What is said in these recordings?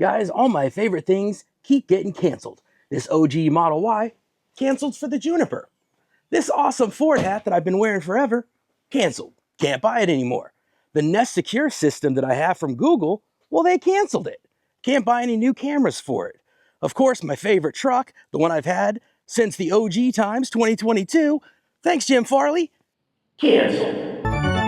Guys, all my favorite things keep getting canceled. This OG Model Y canceled for the Juniper. This awesome Ford hat that I've been wearing forever, canceled. Can't buy it anymore. The Nest Secure system that I have from Google, well, they canceled it. Can't buy any new cameras for it. Of course, my favorite truck, the one I've had since the OG times, 2022, thanks Jim Farley, canceled.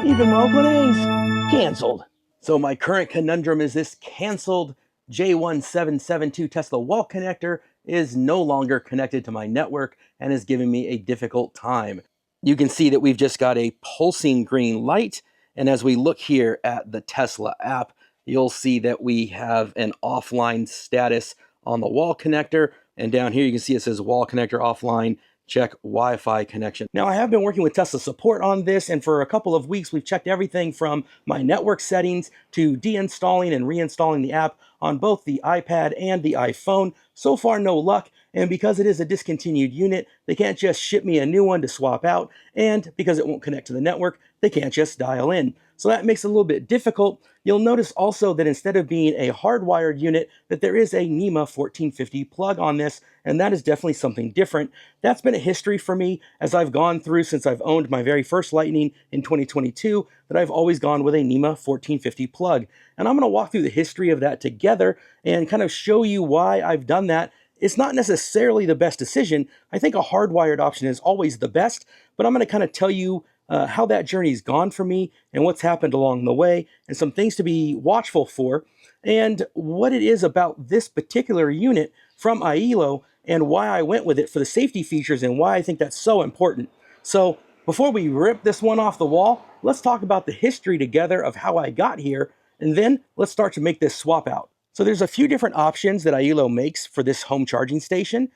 Even my Oakland A's, canceled. So my current conundrum is this canceled J1772 Tesla wall connector is no longer connected to my network and is giving me a difficult time. You can see that we've just got a pulsing green light, and as we look here at the Tesla app, you'll see that we have an offline status on the wall connector, and down here you can see it says wall connector offline. Check Wi-Fi connection. Now, I have been working with Tesla support on this, and for a couple of weeks, we've checked everything from my network settings to deinstalling and reinstalling the app on both the iPad and the iPhone. So far, no luck, and because it is a discontinued unit, they can't just ship me a new one to swap out, and because it won't connect to the network, they can't just dial in. So that makes it a little bit difficult. You'll notice also that instead of being a hardwired unit, that there is a NEMA 1450 plug on this, and that is definitely something different. That's been a history for me as I've gone through since I've owned my very first Lightning in 2022, that I've always gone with a NEMA 1450 plug. And I'm going to walk through the history of that together and kind of show you why I've done that. It's not necessarily the best decision. I think a hardwired option is always the best, but I'm going to kind of tell you how that journey's gone for me and what's happened along the way and some things to be watchful for and what it is about this particular unit from IYILO and why I went with it for the safety features and why I think that's so important. So before we rip this one off the wall, let's talk about the history together of how I got here, and then let's start to make this swap out. So there's a few different options that IYILO makes for this home charging station.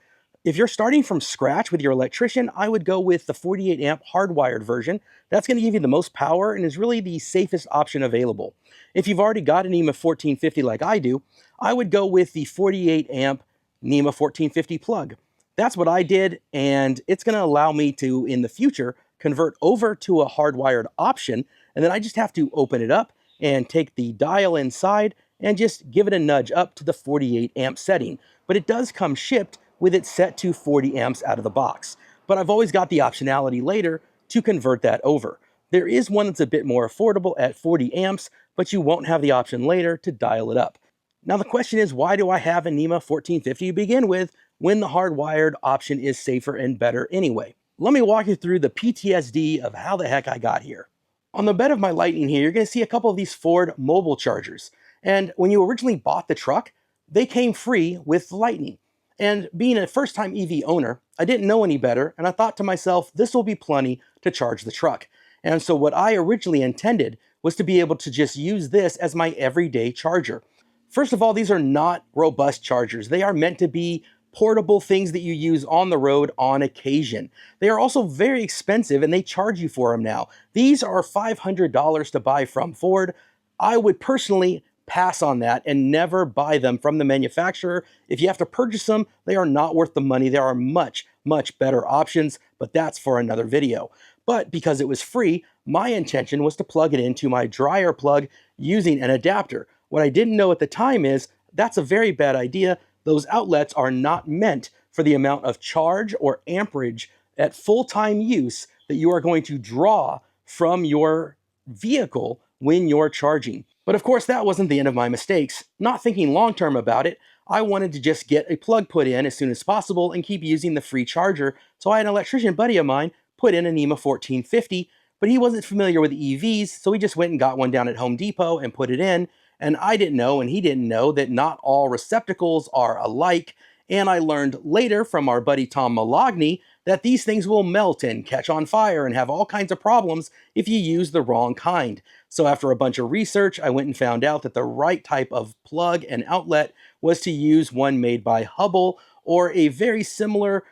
If you're starting from scratch with your electrician, I would go with the 48 amp hardwired version. That's going to give you the most power and is really the safest option available. If you've already got a NEMA 1450 like I do, I would go with the 48 amp NEMA 1450 plug. That's what I did, and it's going to allow me to, in the future, convert over to a hardwired option, and then I just have to open it up and take the dial inside and just give it a nudge up to the 48 amp setting. But it does come shipped with it set to 40 amps out of the box. But I've always got the optionality later to convert that over. There is one that's a bit more affordable at 40 amps, but you won't have the option later to dial it up. Now the question is, why do I have a NEMA 1450 to begin with when the hardwired option is safer and better anyway? Let me walk you through the PTSD of how the heck I got here. On the bed of my Lightning here, you're going to see a couple of these Ford mobile chargers. And when you originally bought the truck, they came free with the Lightning. And being a first-time EV owner, I didn't know any better, and I thought to myself, this will be plenty to charge the truck. And so what I originally intended was to be able to just use this as my everyday charger. First of all, these are not robust chargers. They are meant to be portable things that you use on the road on occasion. They are also very expensive, and they charge you for them now. These are $500 to buy from Ford. I would personally pass on that and never buy them from the manufacturer. If you have to purchase them, they are not worth the money. There are much, much better options, but that's for another video. But because it was free, my intention was to plug it into my dryer plug using an adapter. What I didn't know at the time is that's a very bad idea. Those outlets are not meant for the amount of charge or amperage at full-time use that you are going to draw from your vehicle when you're charging. But of course, that wasn't the end of my mistakes. Not thinking long-term about it, I wanted to just get a plug put in as soon as possible and keep using the free charger. So I had an electrician buddy of mine put in a NEMA 1450, but he wasn't familiar with EVs, so he just went and got one down at Home Depot and put it in. And I didn't know, and he didn't know, that not all receptacles are alike. And I learned later from our buddy Tom Malogny that these things will melt and catch on fire and have all kinds of problems if you use the wrong kind. So after a bunch of research, I went and found out that the right type of plug and outlet was to use one made by Hubbell, or a very similar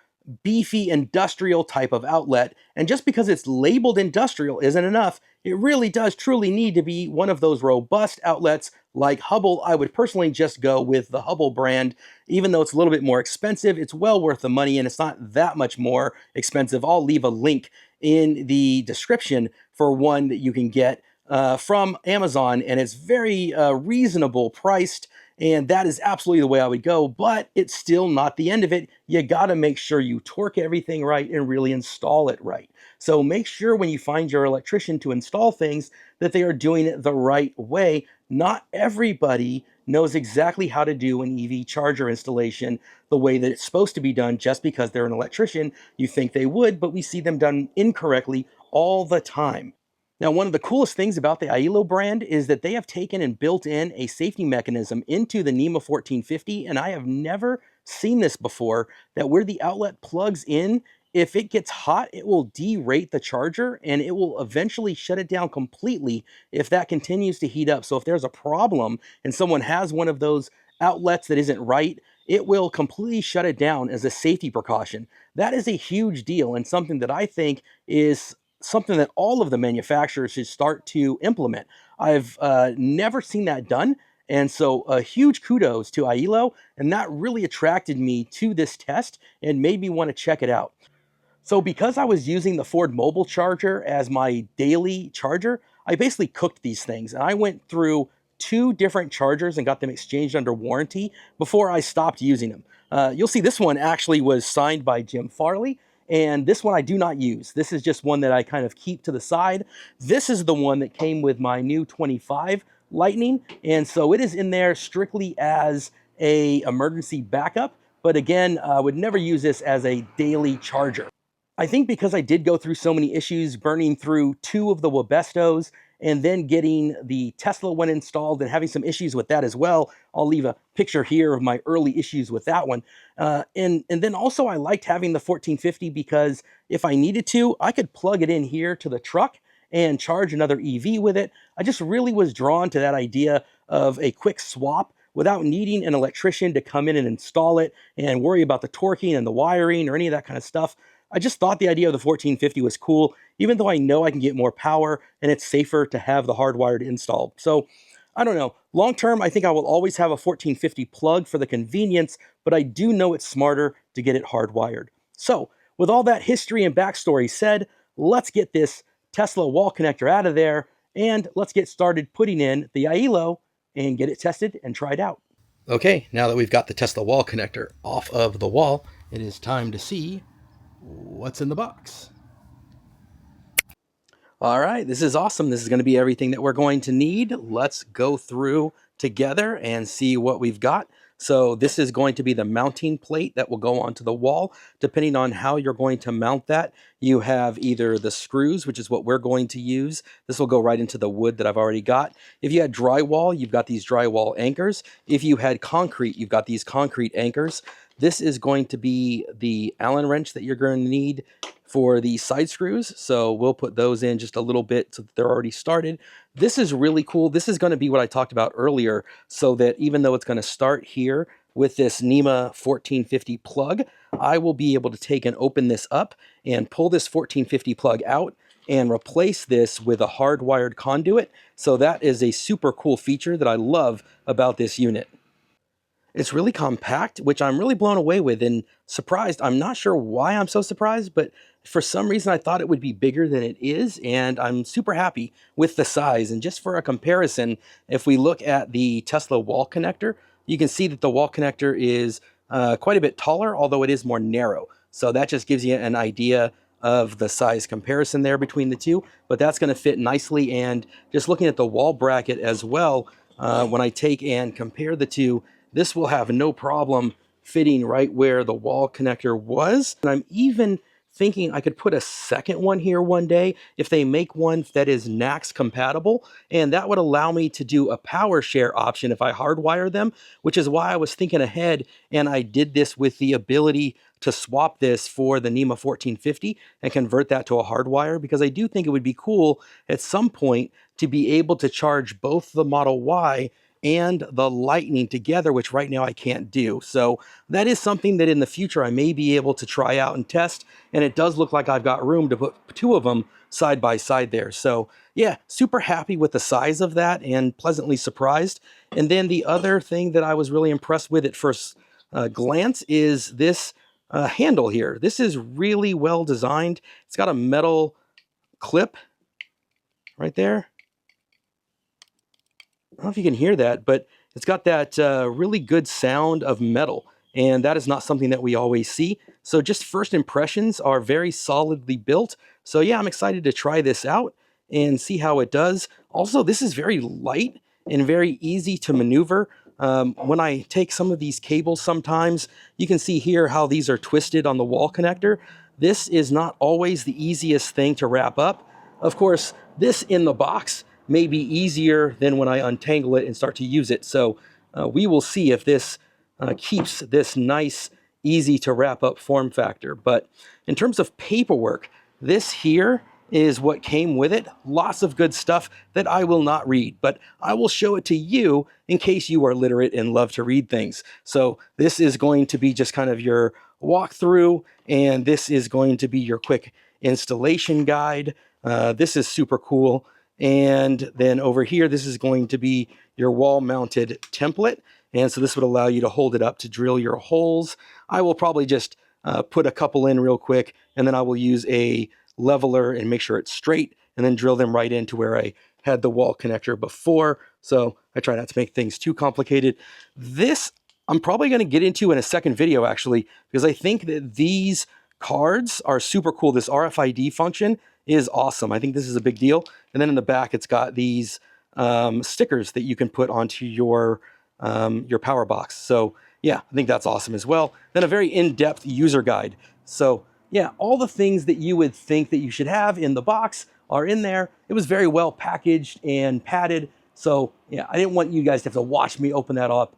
beefy industrial type of outlet. And just because it's labeled industrial isn't enough. It really does truly need to be one of those robust outlets like Hubbell. I would personally just go with the Hubbell brand. Even though it's a little bit more expensive, it's well worth the money, and it's not that much more expensive. I'll leave a link in the description for one that you can get from Amazon, and it's very reasonable priced. And that is absolutely the way I would go, but it's still not the end of it. You got to make sure you torque everything right and really install it right. So make sure when you find your electrician to install things that they are doing it the right way. Not everybody knows exactly how to do an EV charger installation the way that it's supposed to be done just because they're an electrician. You think they would, but we see them done incorrectly all the time. Now, one of the coolest things about the IYILO brand is that they have taken and built in a safety mechanism into the NEMA 1450, and I have never seen this before, that where the outlet plugs in, if it gets hot, it will derate the charger and it will eventually shut it down completely if that continues to heat up. So if there's a problem and someone has one of those outlets that isn't right, it will completely shut it down as a safety precaution. That is a huge deal and something that I think is something that all of the manufacturers should start to implement. I've never seen that done. And so a huge kudos to IYILO, and that really attracted me to this test and made me want to check it out. So because I was using the Ford mobile charger as my daily charger, I basically cooked these things. And I went through 2 different chargers and got them exchanged under warranty before I stopped using them. You'll see this one actually was signed by Jim Farley, and this one I do not use. This is just one that I kind of keep to the side. This is the one that came with my new 25 Lightning, and so it is in there strictly as a emergency backup. But again, I would never use this as a daily charger. I think because I did go through so many issues burning through 2 of the Webestos and then getting the Tesla one installed and having some issues with that as well. I'll leave a picture here of my early issues with that one. And then also I liked having the 1450 because if I needed to, I could plug it in here to the truck and charge another EV with it. I just really was drawn to that idea of a quick swap without needing an electrician to come in and install it and worry about the torquing and the wiring or any of that kind of stuff. I just thought the idea of the 1450 was cool, even though I know I can get more power and it's safer to have the hardwired installed. So I don't know. Long term, I think I will always have a 1450 plug for the convenience, but I do know it's smarter to get it hardwired. So with all that history and backstory said, let's get this Tesla wall connector out of there and let's get started putting in the IYILO and get it tested and tried out. Okay, now that we've got the Tesla wall connector off of the wall, it is time to see what's in the box. All right, this is awesome. This is going to be everything that we're going to need. Let's go through together and see what we've got. So this is going to be the mounting plate that will go onto the wall. Depending on how you're going to mount that, you have either the screws, which is what we're going to use. This will go right into the wood that I've already got. If you had drywall, you've got these drywall anchors. If you had concrete, you've got these concrete anchors. This is going to be the Allen wrench that you're going to need for the side screws. So we'll put those in just a little bit so that they're already started. This is really cool. This is going to be what I talked about earlier, so that even though it's going to start here with this NEMA 1450 plug, I will be able to take and open this up and pull this 1450 plug out and replace this with a hardwired conduit. So that is a super cool feature that I love about this unit. It's really compact, which I'm really blown away with and surprised. I'm not sure why I'm so surprised, but for some reason I thought it would be bigger than it is, and I'm super happy with the size. And just for a comparison, if we look at the Tesla wall connector, you can see that the wall connector is quite a bit taller, although it is more narrow. So that just gives you an idea of the size comparison there between the two, but that's going to fit nicely. And just looking at the wall bracket as well, when I take and compare the two, this will have no problem fitting right where the wall connector was. And I'm even thinking I could put a second one here one day if they make one that is NACS compatible, and that would allow me to do a power share option if I hardwire them, which is why I was thinking ahead, and I did this with the ability to swap this for the NEMA 1450 and convert that to a hardwire, because I do think it would be cool at some point to be able to charge both the Model Y and the Lightning together, which right now I can't do. So that is something that in the future I may be able to try out and test, and it does look like I've got room to put 2 of them side by side there. So yeah, super happy with the size of that and pleasantly surprised. And then the other thing that I was really impressed with at first glance is this handle here. This is really well designed. It's got a metal clip right there. I don't know if you can hear that, but It's got that really good sound of metal, and that is not something that we always see. So just first impressions are very solidly built. So yeah, I'm excited to try this out and see how it does. Also, this is very light and very easy to maneuver. When I take some of these cables sometimes, you can see here how these are twisted on the wall connector. This is not always the easiest thing to wrap up. Of course, this in the box may be easier than when I untangle it and start to use it. So we will see if this keeps this nice, easy to wrap up form factor. But in terms of paperwork, this here is what came with it. Lots of good stuff that I will not read, but I will show it to you in case you are literate and love to read things. So this is going to be just kind of your walkthrough, and this is going to be your quick installation guide. This is super cool. And then over here, this is going to be your wall mounted template. And so this would allow you to hold it up to drill your holes. I will probably just put a couple in real quick, and then I will use a leveler and make sure it's straight, and then drill them right into where I had the wall connector before. So I try not to make things too complicated. This I'm probably going to get into in a second video, actually, because I think that these cards are super cool. This RFID function is awesome. I think this is a big deal. And then in the back, it's got these stickers that you can put onto your power box. So yeah, I think that's awesome as well. Then a very in-depth user guide. So yeah, all the things that you would think that you should have in the box are in there. It was very well packaged and padded. So yeah, I didn't want you guys to have to watch me open that up.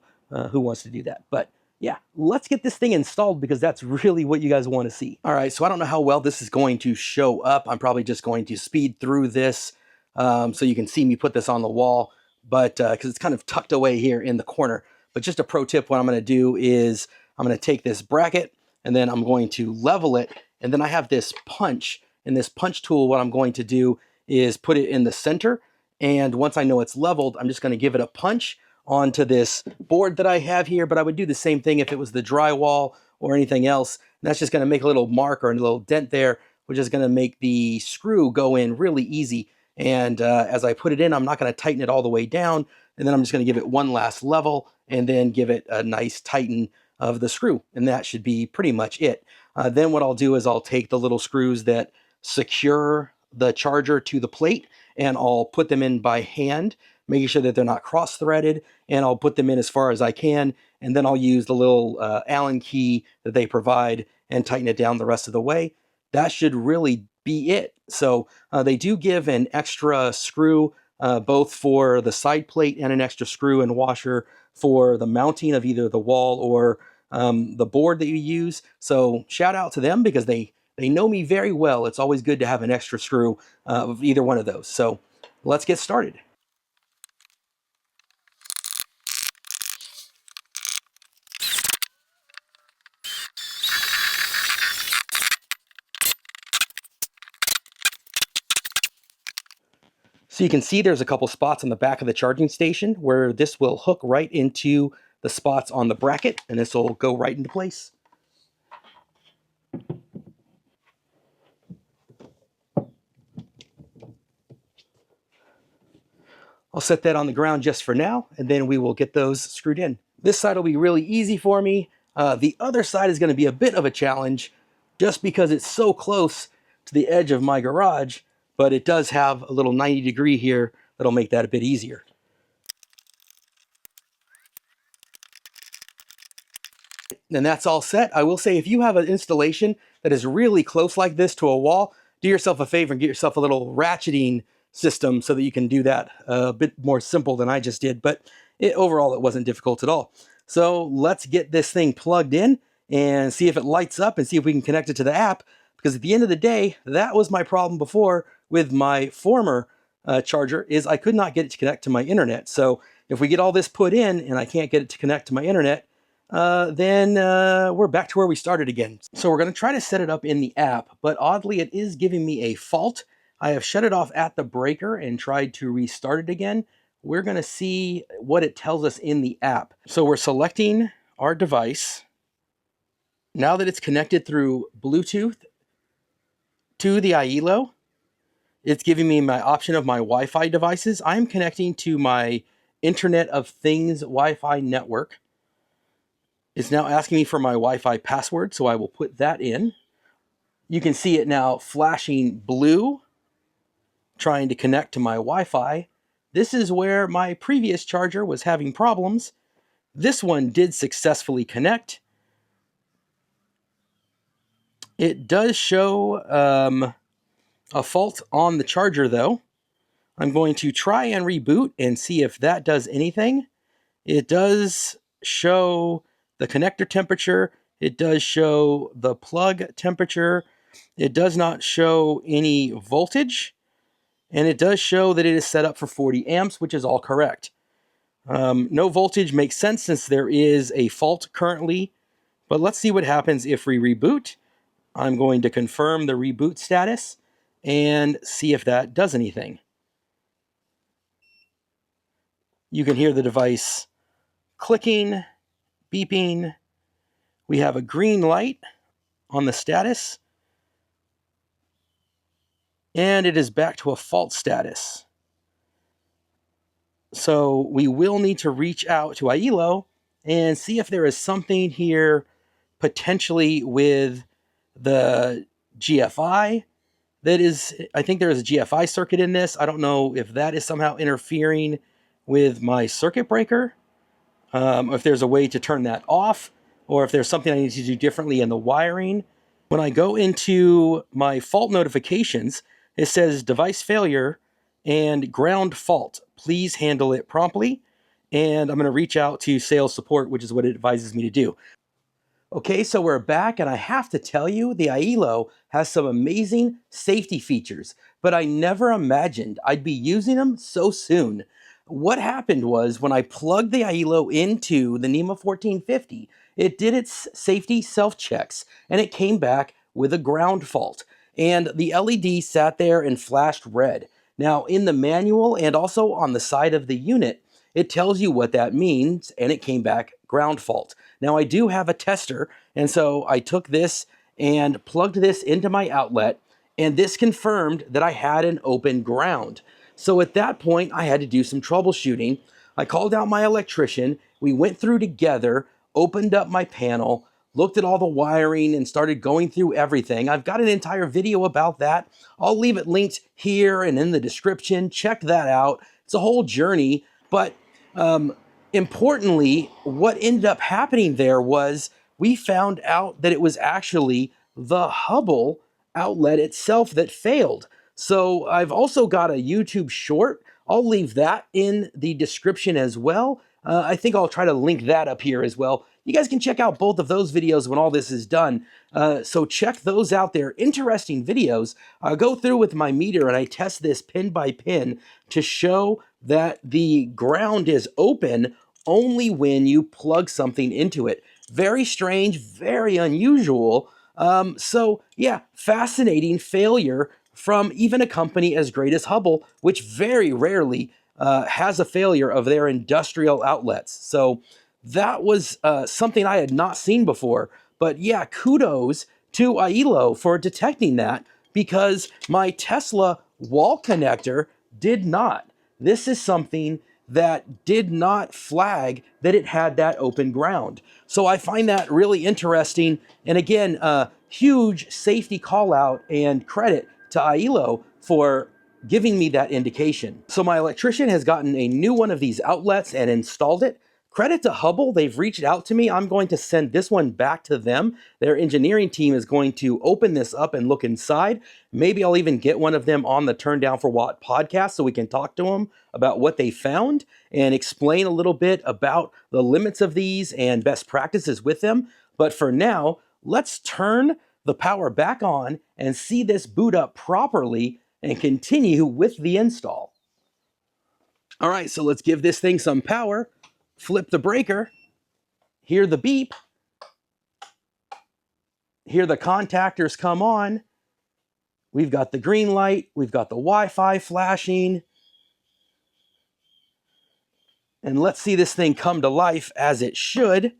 Who wants to do that? But yeah, let's get this thing installed because that's really what you guys want to see. All right, so I don't know how well this is going to show up. I'm probably just going to speed through this so you can see me put this on the wall, but because it's kind of tucked away here in the corner. But just a pro tip, what I'm going to do is I'm going to take this bracket and then I'm going to level it. And then I have this punch, and this punch tool, what I'm going to do is put it in the center. And once I know it's leveled, I'm just going to give it a punch onto this board that I have here, but I would do the same thing if it was the drywall or anything else. And that's just going to make a little mark or a little dent there, which is going to make the screw go in really easy. And as I put it in, I'm not going to tighten it all the way down. And then I'm just going to give it one last level and then give it a nice tighten of the screw. And that should be pretty much it. Then what I'll do is I'll take the little screws that secure the charger to the plate and I'll put them in by hand, making sure that they're not cross-threaded, and I'll put them in as far as I can, and then I'll use the little Allen key that they provide and tighten it down the rest of the way. That should really be it. So they do give an extra screw both for the side plate and an extra screw and washer for the mounting of either the wall or the board that you use. So shout out to them because they know me very well. It's always good to have an extra screw of either one of those. So let's get started. So you can see there's a couple spots on the back of the charging station where this will hook right into the spots on the bracket, and this will go right into place. I'll set that on the ground just for now, and then we will get those screwed in. This side will be really easy for me. The other side is going to be a bit of a challenge just because it's so close to the edge of my garage, but it does have a little 90-degree here that'll make that a bit easier. And that's all set. I will say if you have an installation that is really close like this to a wall, do yourself a favor and get yourself a little ratcheting system so that you can do that a bit more simple than I just did. But overall, it wasn't difficult at all. So let's get this thing plugged in and see if it lights up and see if we can connect it to the app. Because at the end of the day, that was my problem before with my former charger is I could not get it to connect to my internet. So if we get all this put in and I can't get it to connect to my internet, then we're back to where we started again. So we're going to try to set it up in the app, but oddly it is giving me a fault. I have shut it off at the breaker and tried to restart it again. We're going to see what it tells us in the app. So we're selecting our device. Now that it's connected through Bluetooth to the IYILO, it's giving me my option of my Wi-Fi devices. I'm connecting to my Internet of Things Wi-Fi network. It's now asking me for my Wi-Fi password, so I will put that in. You can see it now flashing blue, trying to connect to my Wi-Fi. This is where my previous charger was having problems. This one did successfully connect. It does show a fault on the charger though. I'm going to try and reboot and see if that does anything. It does show the connector temperature. It does show the plug temperature. It does not show any voltage. And it does show that it is set up for 40 amps, which is all correct. No voltage makes sense since there is a fault currently. But let's see what happens if we reboot. I'm going to confirm the reboot status and see if that does anything. You can hear the device clicking, beeping. We have a green light on the status, and it is back to a fault status. So we will need to reach out to IYILO and see if there is something here potentially with the GFI. That is, I think there is a GFI circuit in this. I don't know if that is somehow interfering with my circuit breaker, if there's a way to turn that off, or if there's something I need to do differently in the wiring. When I go into my fault notifications, it says device failure and ground fault. Please handle it promptly. And I'm going to reach out to sales support, which is what it advises me to do. Okay, so we're back, and I have to tell you, the IYILO has some amazing safety features, but I never imagined I'd be using them so soon. What happened was when I plugged the IYILO into the NEMA 1450, it did its safety self-checks, and it came back with a ground fault, and the LED sat there and flashed red. Now, in the manual and also on the side of the unit, it tells you what that means, and it came back ground fault. Now, I do have a tester, and so I took this and plugged this into my outlet, and this confirmed that I had an open ground. So at that point, I had to do some troubleshooting. I called out my electrician. We went through together, opened up my panel, looked at all the wiring, and started going through everything. I've got an entire video about that. I'll leave it linked here and in the description. Check that out. It's a whole journey, but importantly, what ended up happening there was we found out that it was actually the Hubbell outlet itself that failed. So I've also got a YouTube short. I'll leave that in the description as well. I think I'll try to link that up here as well. You guys can check out both of those videos when all this is done. So check those out. They're interesting videos. I go through with my meter and I test this pin by pin to show that the ground is open only when you plug something into it. Very strange, very unusual. So yeah, fascinating failure from even a company as great as Hubbell, which very rarely has a failure of their industrial outlets. So that was something I had not seen before. But yeah, kudos to IYILO for detecting that, because my Tesla wall connector did not. This is something that did not flag that it had that open ground. So I find that really interesting. And again, huge safety call out and credit to IYILO for giving me that indication. So my electrician has gotten a new one of these outlets and installed it. Credit to Hubbell, they've reached out to me. I'm going to send this one back to them. Their engineering team is going to open this up and look inside. Maybe I'll even get one of them on the Turn Down for What podcast so we can talk to them about what they found and explain a little bit about the limits of these and best practices with them. But for now, let's turn the power back on and see this boot up properly and continue with the install. All right, so let's give this thing some power. Flip the breaker, hear the beep, hear the contactors come on. We've got the green light, we've got the Wi-Fi flashing. And let's see this thing come to life as it should.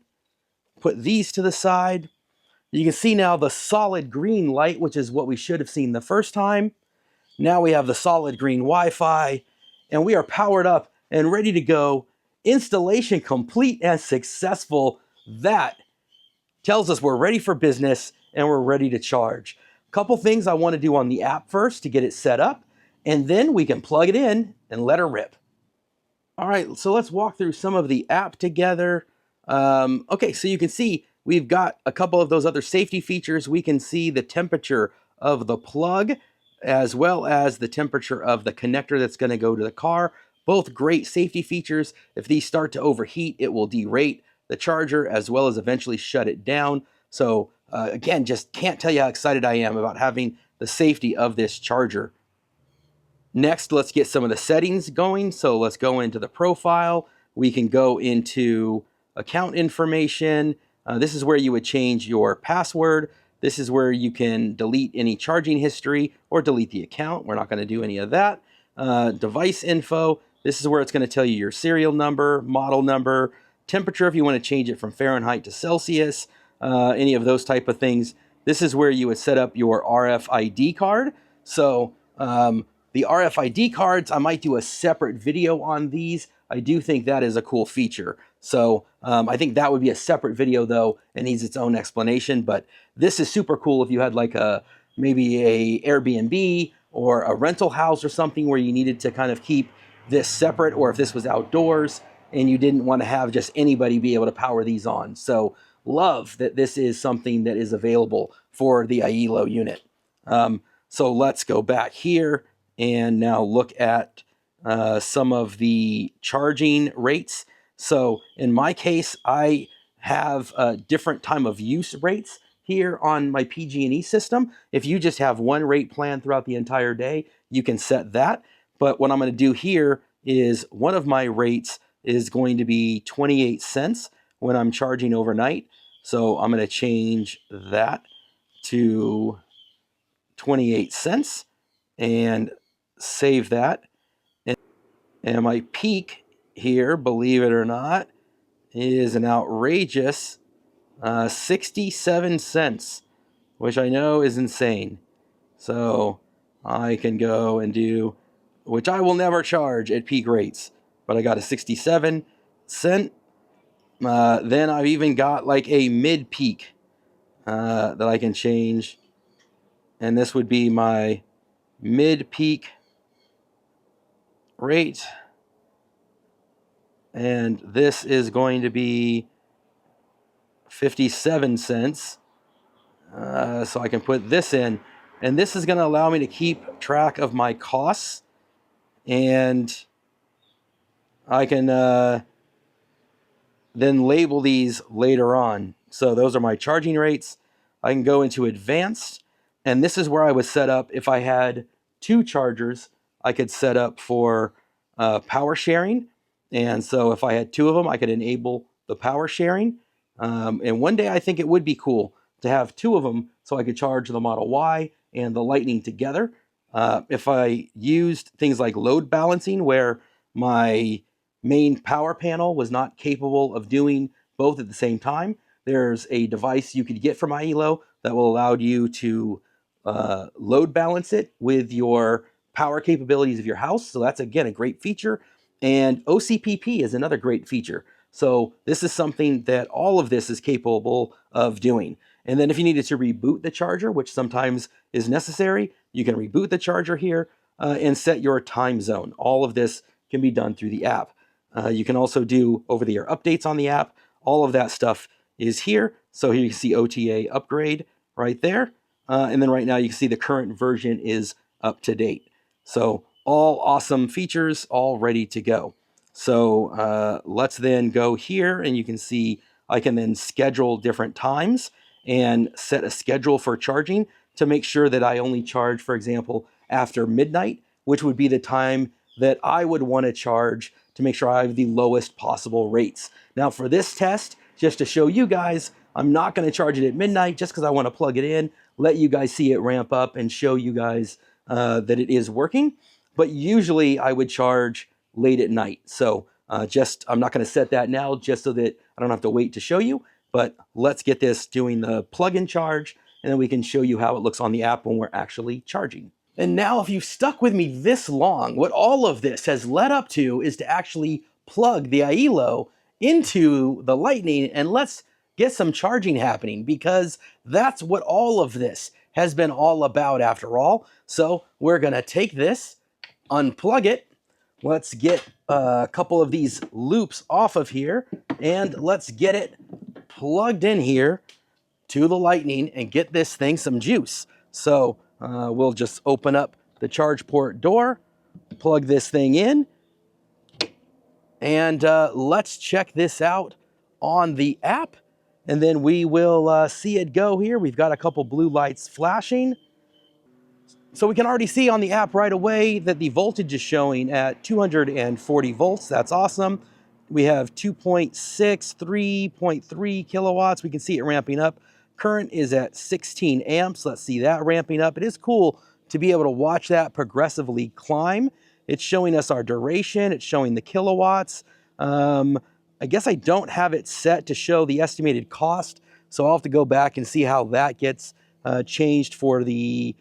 Put these to the side. You can see now the solid green light, which is what we should have seen the first time. Now we have the solid green Wi-Fi, and we are powered up and ready to go installation complete and successful. That tells us we're ready for business and we're ready to charge. A couple things I want to do on the app first to get it set up, and then we can plug it in and let her rip. All right, so let's walk through some of the app together. Okay, so you can see we've got a couple of those other safety features. We can see the temperature of the plug as well as the temperature of the connector that's going to go to the car. Both great safety features. If these start to overheat, it will derate the charger as well as eventually shut it down. So again, just can't tell you how excited I am about having the safety of this charger. Next, let's get some of the settings going. So let's go into the profile. We can go into account information. This is where you would change your password. This is where you can delete any charging history or delete the account. We're not going to do any of that. Device info. This is where it's going to tell you your serial number, model number, temperature if you want to change it from Fahrenheit to Celsius, any of those type of things. This is where you would set up your RFID card. So the RFID cards, I might do a separate video on these. I do think that is a cool feature. So I think that would be a separate video though. It needs its own explanation, but this is super cool if you had like maybe a Airbnb or a rental house or something where you needed to kind of keep this separate, or if this was outdoors and you didn't want to have just anybody be able to power these on. So love that this is something that is available for the IYILO unit. So let's go back here and now look at some of the charging rates. So in my case, I have different time of use rates here on my PG&E system. If you just have one rate plan throughout the entire day, you can set that. But what I'm going to do here is one of my rates is going to be 28 cents when I'm charging overnight. So I'm going to change that to 28 cents and save that. And my peak here, believe it or not, is an outrageous 67 cents, which I know is insane. So I can go and do, which I will never charge at peak rates, but I got a 67 cent. Then I've even got like a mid-peak that I can change. And this would be my mid-peak rate. And this is going to be 57 cents. So I can put this in. And this is going to allow me to keep track of my costs. And I can then label these later on. So those are my charging rates. I can go into advanced. And this is where I would set up, if I had two chargers, I could set up for power sharing. And so if I had two of them, I could enable the power sharing. And one day I think it would be cool to have two of them so I could charge the Model Y and the Lightning together. If I used things like load balancing, where my main power panel was not capable of doing both at the same time, there's a device you could get from IYILO that will allow you to load balance it with your power capabilities of your house. So that's, again, a great feature. And OCPP is another great feature. So this is something that all of this is capable of doing. And then if you needed to reboot the charger, which sometimes is necessary, you can reboot the charger here and set your time zone. All of this can be done through the app. You can also do over-the-air updates on the app. All of that stuff is here. So here you can see OTA upgrade right there. And then right now you can see the current version is up to date. So all awesome features, all ready to go. So let's then go here, and you can see I can then schedule different times and set a schedule for charging to make sure that I only charge, for example, after midnight, which would be the time that I would want to charge to make sure I have the lowest possible rates. Now for this test, just to show you guys, I'm not going to charge it at midnight just because I want to plug it in, let you guys see it ramp up and show you guys that it is working. But usually I would charge late at night. So I'm not going to set that now just so that I don't have to wait to show you. But let's get this doing the plug-in charge, and then we can show you how it looks on the app when we're actually charging. And now if you've stuck with me this long, what all of this has led up to is to actually plug the IYILO into the Lightning and let's get some charging happening, because that's what all of this has been all about after all. So we're gonna take this, unplug it. Let's get a couple of these loops off of here and let's get it plugged in here to the Lightning and get this thing some juice. So we'll just open up the charge port door, plug this thing in, and let's check this out on the app, and then we will see it go here. We've got a couple blue lights flashing. So we can already see on the app right away that the voltage is showing at 240 volts. That's awesome. We have 2.6, 3.3 kilowatts. We can see it ramping up. Current is at 16 amps. Let's see that ramping up. It is cool to be able to watch that progressively climb. It's showing us our duration. It's showing the kilowatts. I guess I don't have it set to show the estimated cost, so I'll have to go back and see how that gets changed for the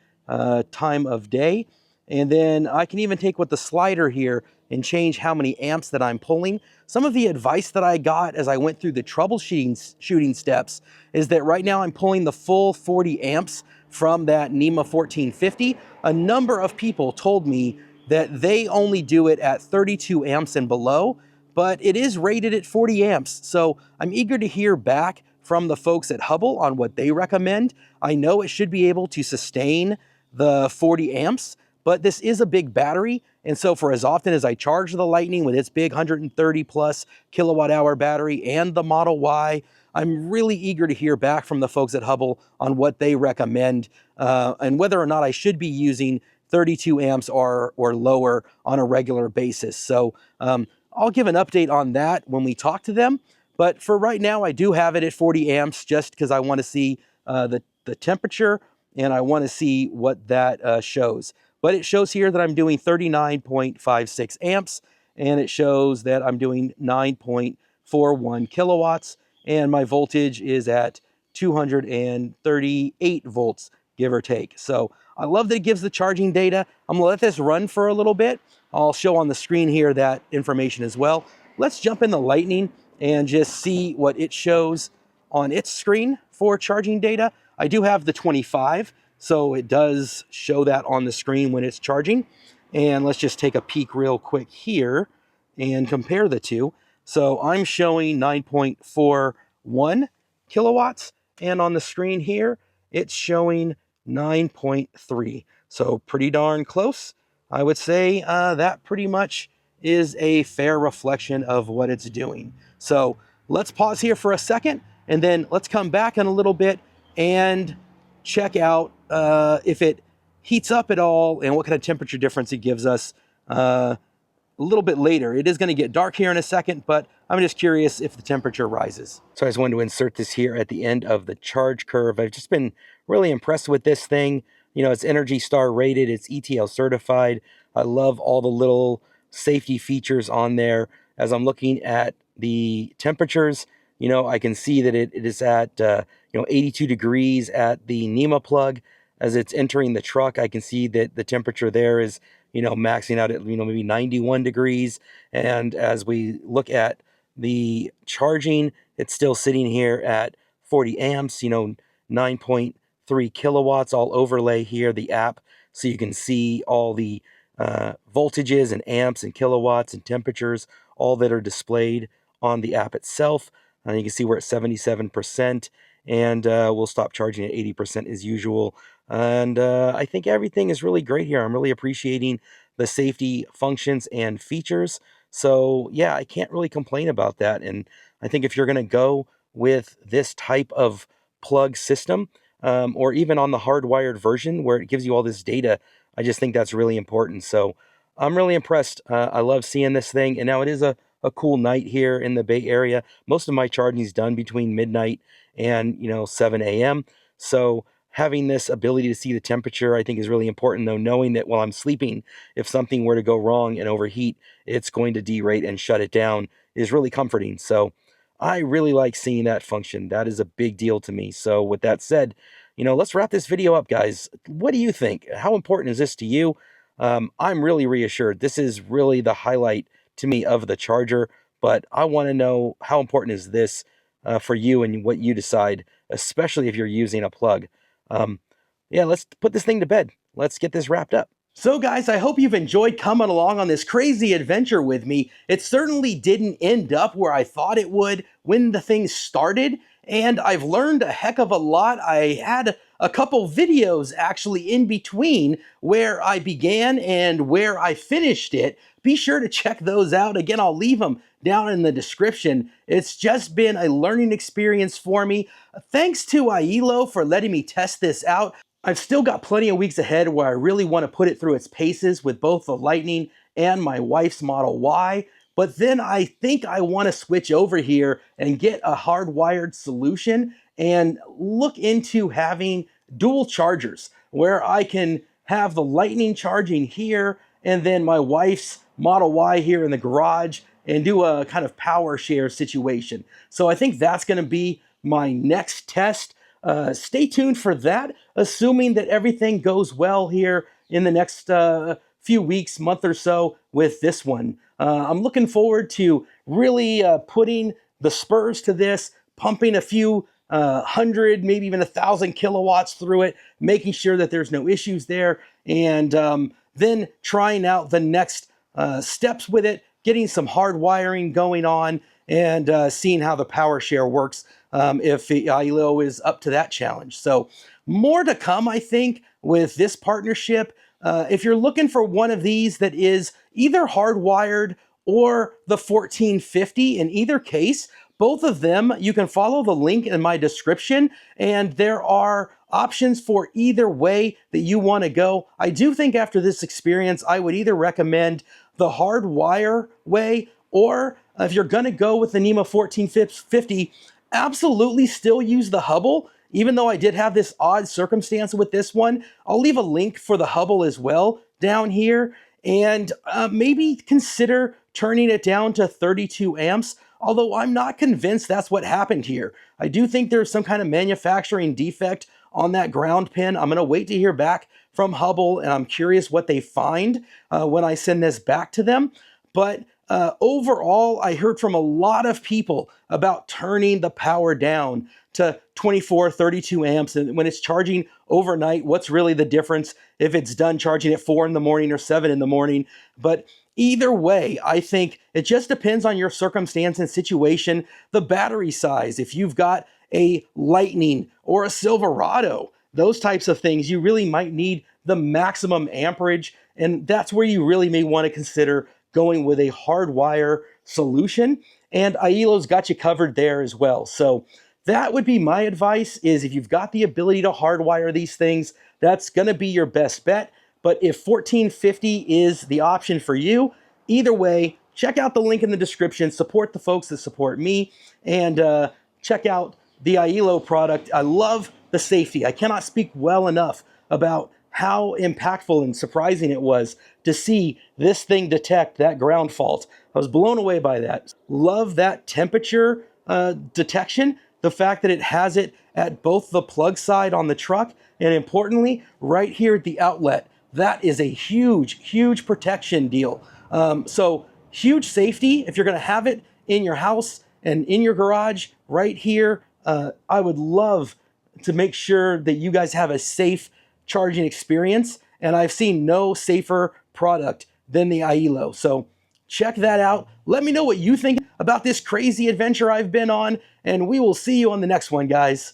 time of day. And then I can even take with the slider here and change how many amps that I'm pulling. Some of the advice that I got as I went through the troubleshooting steps is that right now I'm pulling the full 40 amps from that NEMA 1450. A number of people told me that they only do it at 32 amps and below, but it is rated at 40 amps. So I'm eager to hear back from the folks at Hubbell on what they recommend. I know it should be able to sustain the 40 amps, but this is a big battery. And so for as often as I charge the Lightning with its big 130 plus kilowatt hour battery and the Model Y, I'm really eager to hear back from the folks at Hubbell on what they recommend and whether or not I should be using 32 amps or lower on a regular basis. So I'll give an update on that when we talk to them. But for right now, I do have it at 40 amps just because I want to see the temperature and I want to see what that shows. But it shows here that I'm doing 39.56 amps, and it shows that I'm doing 9.41 kilowatts, and my voltage is at 238 volts, give or take. So I love that it gives the charging data. I'm gonna let this run for a little bit. I'll show on the screen here that information as well. Let's jump in the Lightning and just see what it shows on its screen for charging data. I do have the 25, so it does show that on the screen when it's charging. And let's just take a peek real quick here and compare the two. So I'm showing 9.41 kilowatts, and on the screen here, it's showing 9.3. So pretty darn close. I would say that pretty much is a fair reflection of what it's doing. So let's pause here for a second, and then let's come back in a little bit and check out if it heats up at all and what kind of temperature difference it gives us a little bit later. It is going to get dark here in a second, but I'm just curious if the temperature rises. So I just wanted to insert this here at the end of the charge curve. I've just been really impressed with this thing. You know, it's Energy Star rated, it's ETL certified. I love all the little safety features on there. As I'm looking at the temperatures, you know, I can see that it is at, 82 degrees at the NEMA plug. As it's entering the truck, I can see that the temperature there is, maxing out at, maybe 91 degrees. And as we look at the charging, it's still sitting here at 40 amps, 9.3 kilowatts. I'll overlay here the app so you can see all the voltages and amps and kilowatts and temperatures, all that are displayed on the app itself. You can see we're at 77%, and we'll stop charging at 80% as usual. And I think everything is really great here. I'm really appreciating the safety functions and features. So yeah, I can't really complain about that. And I think if you're going to go with this type of plug system, or even on the hardwired version where it gives you all this data, I just think that's really important. So I'm really impressed. I love seeing this thing. And now it is a cool night here in the Bay Area. Most of my charging is done between midnight and 7 a.m. So having this ability to see the temperature, I think, is really important, though, knowing that while I'm sleeping, if something were to go wrong and overheat, it's going to derate and shut it down, is really comforting. So I really like seeing that function. That is a big deal to me. So with that said, let's wrap this video up, guys. What do you think? How important is this to you? I'm really reassured. This is really the highlight to me of the charger, but I want to know how important is this for you and what you decide, especially if you're using a plug. Yeah, let's put this thing to bed. Let's get this wrapped up. So guys, I hope you've enjoyed coming along on this crazy adventure with me. It certainly didn't end up where I thought it would when the thing started, and I've learned a heck of a lot. I had a couple videos actually in between where I began and where I finished it. Be sure to check those out. Again, I'll leave them down in the description. It's just been a learning experience for me. Thanks to IYILO for letting me test this out. I've still got plenty of weeks ahead where I really want to put it through its paces with both the Lightning and my wife's Model Y. But then I think I want to switch over here and get a hardwired solution and look into having dual chargers where I can have the Lightning charging here and then my wife's Model Y here in the garage and do a kind of power share situation. So I think that's going to be my next test. Stay tuned for that, assuming that everything goes well here in the next few weeks, month or so with this one. I'm looking forward to really putting the spurs to this, pumping a few 100, maybe even 1,000 kilowatts through it, making sure that there's no issues there, and then trying out the next steps with it, getting some hard wiring going on, and seeing how the power share works if IYILO is up to that challenge. So more to come, I think, with this partnership. If you're looking for one of these that is either hardwired or the 1450, in either case, both of them, you can follow the link in my description, and there are options for either way that you want to go. I do think after this experience, I would either recommend the hardwire way, or if you're going to go with the NEMA 1450, absolutely still use the Hubbell. Even though I did have this odd circumstance with this one, I'll leave a link for the Hubbell as well down here, and maybe consider turning it down to 32 amps, although I'm not convinced that's what happened here. I do think there's some kind of manufacturing defect on that ground pin. I'm going to wait to hear back from Hubbell, and I'm curious what they find when I send this back to them. But overall, I heard from a lot of people about turning the power down to 24, 32 amps. And when it's charging overnight, what's really the difference if it's done charging at 4 in the morning or 7 in the morning? But either way, I think it just depends on your circumstance and situation, the battery size. If you've got a Lightning or a Silverado, those types of things, you really might need the maximum amperage. And that's where you really may want to consider going with a hardwire solution. And IYILO's got you covered there as well. So that would be my advice, is if you've got the ability to hardwire these things, that's going to be your best bet. But if 1450 is the option for you, either way, check out the link in the description, support the folks that support me, and check out the IYILO product. I love the safety. I cannot speak well enough about how impactful and surprising it was to see this thing detect that ground fault. I was blown away by that. Love that temperature detection, the fact that it has it at both the plug side on the truck and, importantly, right here at the outlet. That is a huge, huge protection deal. So huge safety. If you're going to have it in your house and in your garage right here, I would love to make sure that you guys have a safe charging experience, and I've seen no safer product than the IYILO. So check that out. Let me know what you think about this crazy adventure I've been on, and we will see you on the next one, guys.